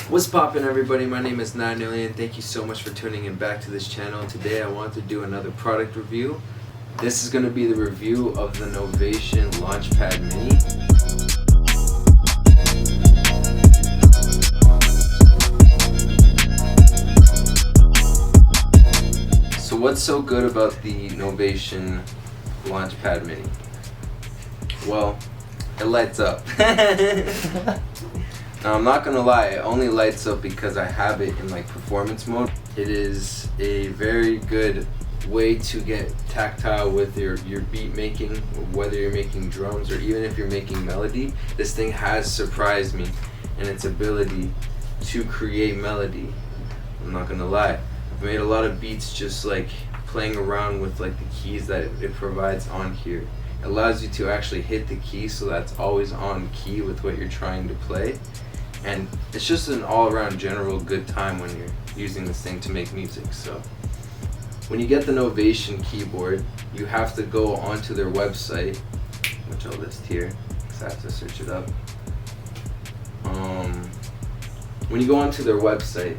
What's poppin', everybody? My name is MKIII and thank you so much for tuning in back to this channel. Today I want to do another product review. This is going to be the review of the Novation Launchpad Mini. So what's so good about the Novation Launchpad Mini? Well, it lights up. Now I'm not gonna lie, it only lights up because I have it in like performance mode. It is a very good way to get tactile with your beat making, whether you're making drums or even if you're making melody. This thing has surprised me in its ability to create melody. I'm not gonna lie, I've made a lot of beats just like playing around with like the keys that it provides on here. It allows you to actually hit the key so that's always on key with what you're trying to play. And it's just an all-around general good time when you're using this thing to make music. So when you get the Novation keyboard, you have to go onto their website, which I'll list here because I have to search it up. When you go onto their website,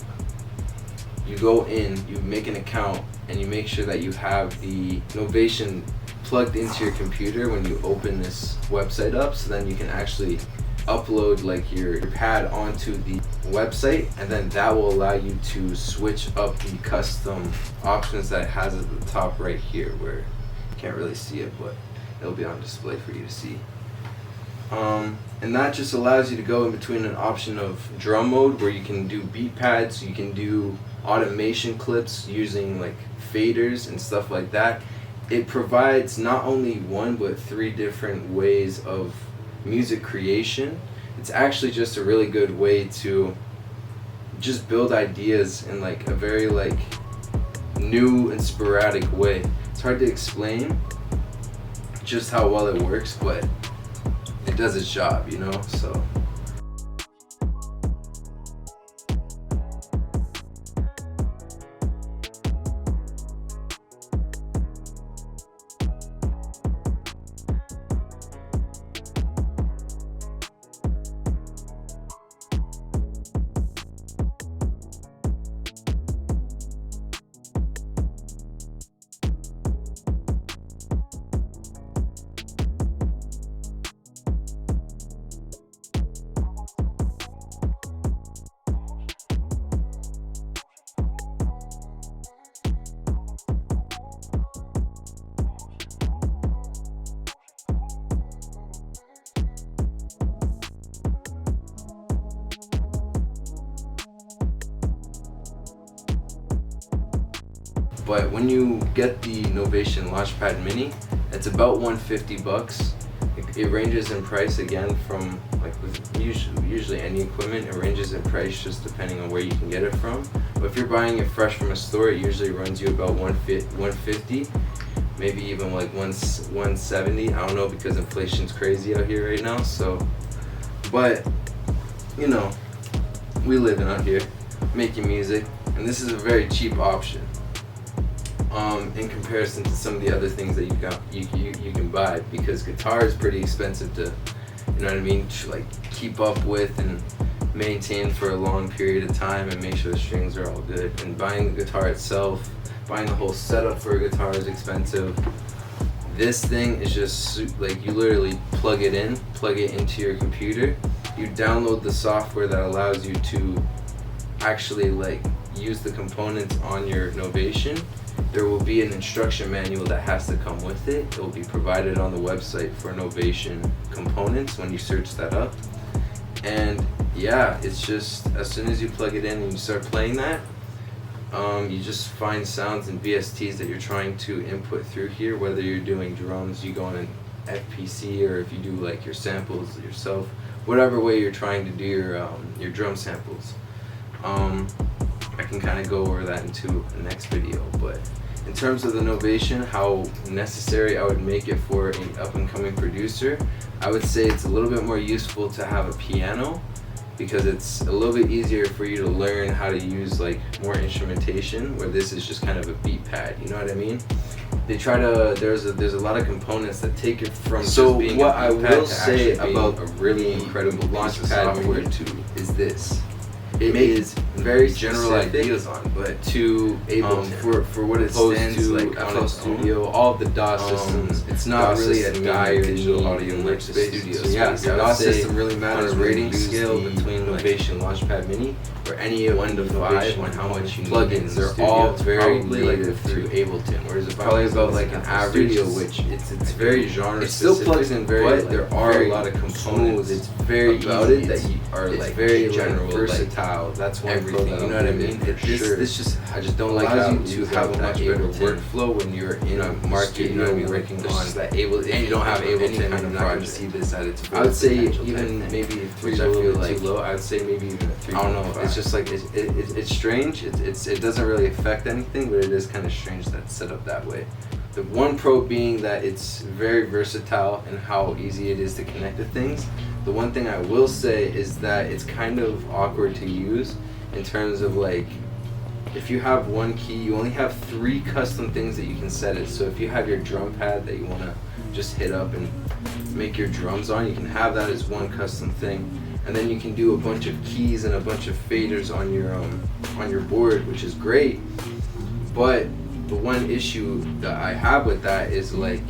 you go in, you make an account, and you make sure that you have the Novation plugged into your computer when you open this website up, so then you can actually upload like your pad onto the website, and then that will allow you to switch up the custom options that it has at the top right here, where you can't really see it, but it'll be on display for you to see. And that just allows you to go in between an option of drum mode where you can do beat pads, you can do automation clips using like faders and stuff like that. It provides not only one but 3 different ways of music creation. It's actually just a really good way to just build ideas in like a very like new and sporadic way. It's hard to explain just how well it works, but it does its job, you know? So but when you get the Novation Launchpad Mini, it's about $150. It ranges in price again from like with usually any equipment. It ranges in price just depending on where you can get it from. But if you're buying it fresh from a store, it usually runs you about $150, maybe even like $170. I don't know, because inflation's crazy out here right now. So, but you know, we living out here making music, and this is a very cheap option. In comparison to some of the other things that you can buy, because guitar is pretty expensive to, you know what I mean, to like keep up with and maintain for a long period of time and make sure the strings are all good. And buying the guitar itself, buying the whole setup for a guitar is expensive. This thing is just like, you literally plug it into your computer, you download the software that allows you to actually like use the components on your Novation. There will be an instruction manual that has to come with it. It will be provided on the website for Novation components when you search that up. And yeah, it's just as soon as you plug it in and you start playing that, you just find sounds and VSTs that you're trying to input through here. Whether you're doing drums, you go in FPC, or if you do like your samples yourself, whatever way you're trying to do your drum samples. I can kind of go over that into the next video, but in terms of the Novation, how necessary I would make it for an up-and-coming producer, I would say it's a little bit more useful to have a piano because it's a little bit easier for you to learn how to use like more instrumentation, where this is just kind of a beat pad, you know what I mean? They try to, there's a lot of components that take it from just being what a I beat pad will to say actually about being a really incredible launch piece of pad software too is this. It make is very general specific ideas on, but to for what it stands to like on FL its Studio, all of the DAW systems. It's not DAW really a system dire digital need audio in workspace. Studio So yeah, space. the I DAW would say system really matters on on a a rating rating scale scale between between Novation Launchpad Mini or any of 1 to 5 Novation on how much you need plugins. in the They're studio. all It's very probably like a native to 3. Ableton, whereas if Probably I was about like like an an average, Studio, which it's very genre it still specific, plugs in very, but like, there are very a lot of components. smooth. It's very about easy. it that you are It's like very general, like, versatile. That's one everything, pro that you know I'll what I give mean? it for This sure. just I just don't like allows how you to to have a that much better Ableton workflow when you're in a market. market, You know what I mean? working There's on just that Ableton. If you don't have any Ableton, kind you're of not going to project. see this at its full I would say potential even type thing. maybe 3 Which is I a feel little like too low. I would say maybe even 3. I don't know. It's just like it's strange. It doesn't really affect anything, but it is kind of strange that it's set up that way. The one pro being that it's very versatile in how easy it is to connect to things. The one thing I will say is that it's kind of awkward to use in terms of like, if you have one key, you only have 3 custom things that you can set it. So if you have your drum pad that you want to just hit up and make your drums on, you can have that as one custom thing. And then you can do a bunch of keys and a bunch of faders on your board, which is great. But the one issue that I have with that is like,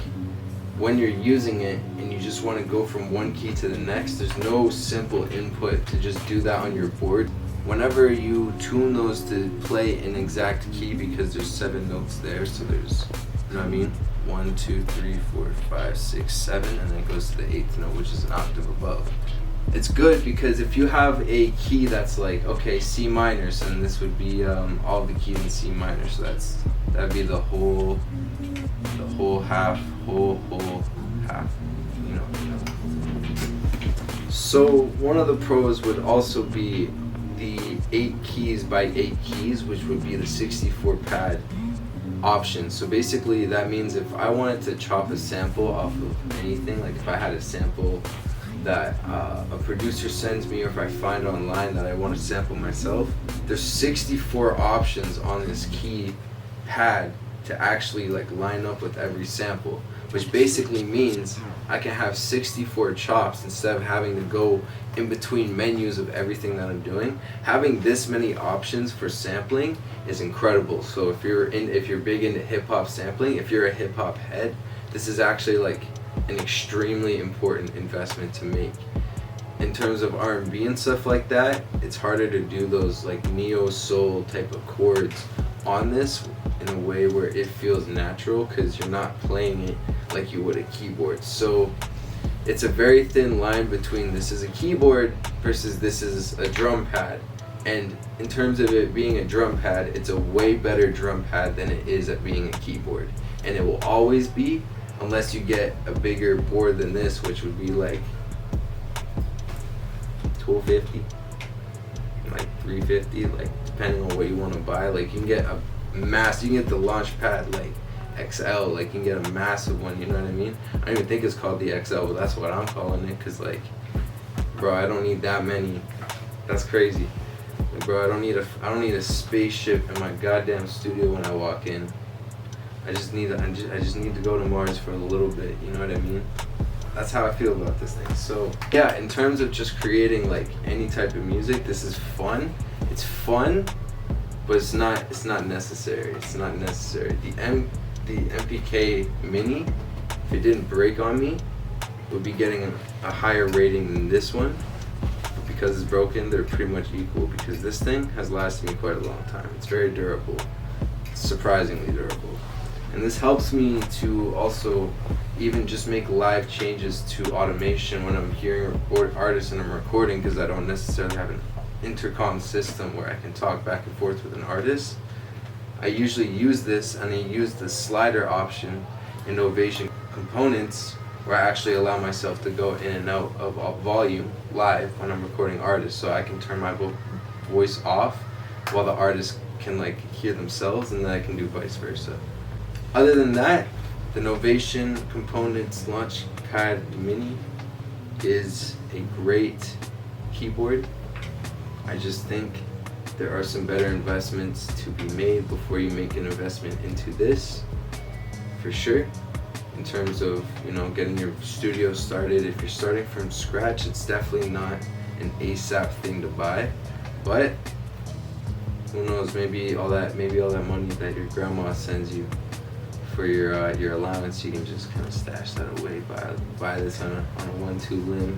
when you're using it and you just want to go from one key to the next, there's no simple input to just do that on your board. Whenever you tune those to play an exact key, because there's 7 notes there, so there's, you know what I mean? 1, 2, 3, 4, 5, 6, 7, and then it goes to the 8th note, which is an octave above. It's good because if you have a key that's like, okay, C minor, so then this would be all the keys in C minor, so that'd be the whole half, whole half, you know. So one of the pros would also be the 8 keys by 8 keys, which would be the 64 pad option. So basically that means if I wanted to chop a sample off of anything, like if I had a sample that a producer sends me, or if I find online that I want to sample myself, there's 64 options on this key pad to actually like line up with every sample, which basically means I can have 64 chops instead of having to go in between menus of everything that I'm doing. Having this many options for sampling is incredible. So if you're big into hip hop sampling, if you're a hip hop head, this is actually like an extremely important investment to make. In terms of R&B and stuff like that, it's harder to do those like neo soul type of chords on this in a way where it feels natural, because you're not playing it like you would a keyboard. So it's a very thin line between this is a keyboard versus this is a drum pad. And in terms of it being a drum pad, it's a way better drum pad than it is at being a keyboard. And it will always be, unless you get a bigger board than this, which would be like 1250, like 350, like depending on what you want to buy. Like you can get you can get the launch pad like XL, like you can get a massive one, you know what I mean? I don't even think it's called the XL, but that's what I'm calling it, because like, bro, I don't need that many. That's crazy. Like, bro, I don't need a spaceship in my goddamn studio when I walk in. I just need to go to Mars for a little bit, you know what I mean? That's how I feel about this thing. So yeah, in terms of just creating like any type of music, this is fun. It's fun, but it's not necessary. It's not necessary. The MKIII Mini, if it didn't break on me, would be getting a higher rating than this one. But because it's broken, they're pretty much equal, because this thing has lasted me quite a long time. It's very durable. It's surprisingly durable. And this helps me to also even just make live changes to automation when I'm hearing artists and I'm recording, because I don't necessarily have an intercom system where I can talk back and forth with an artist. I usually use this, and I use the slider option in Novation components, where I actually allow myself to go in and out of volume live when I'm recording artists, so I can turn my voice off while the artist can like hear themselves, and then I can do vice versa. Other than that, the Novation Components Launchpad Mini is a great keyboard. I just think there are some better investments to be made before you make an investment into this, for sure. In terms of, you know, getting your studio started, if you're starting from scratch, it's definitely not an ASAP thing to buy. But who knows? Maybe all that money that your grandma sends you for your allowance, you can just kind of stash that away. Buy this on a 1-2 limb. You know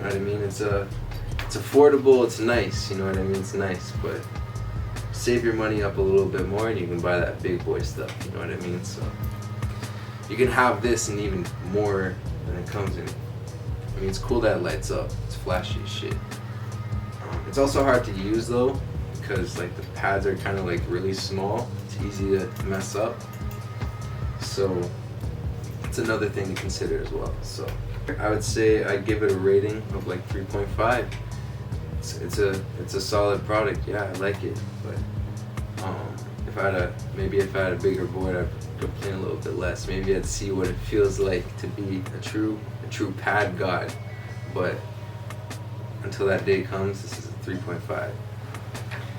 what I mean? It's affordable. It's nice. You know what I mean? It's nice, but save your money up a little bit more, and you can buy that big boy stuff. You know what I mean? So you can have this and even more than it comes in. I mean, it's cool that it lights up. It's flashy as shit. It's also hard to use though, because like the pads are kind of like really small. It's easy to mess up. So it's another thing to consider as well. So I would say I give it a rating of like 3.5. It's a solid product. Yeah, I like it. But if I had a bigger board, I'd complain a little bit less. Maybe I'd see what it feels like to be a true pad god. But until that day comes, this is a 3.5.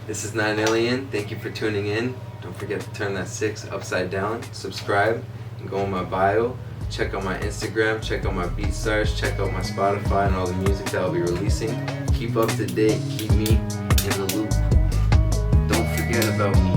This is 9 Alien. Thank you for tuning in. Don't forget to turn that 6 upside down. Subscribe and go on my bio. Check out my Instagram. Check out my BeatStars. Check out my Spotify and all the music that I'll be releasing. Keep up to date. Keep me in the loop. Don't forget about me.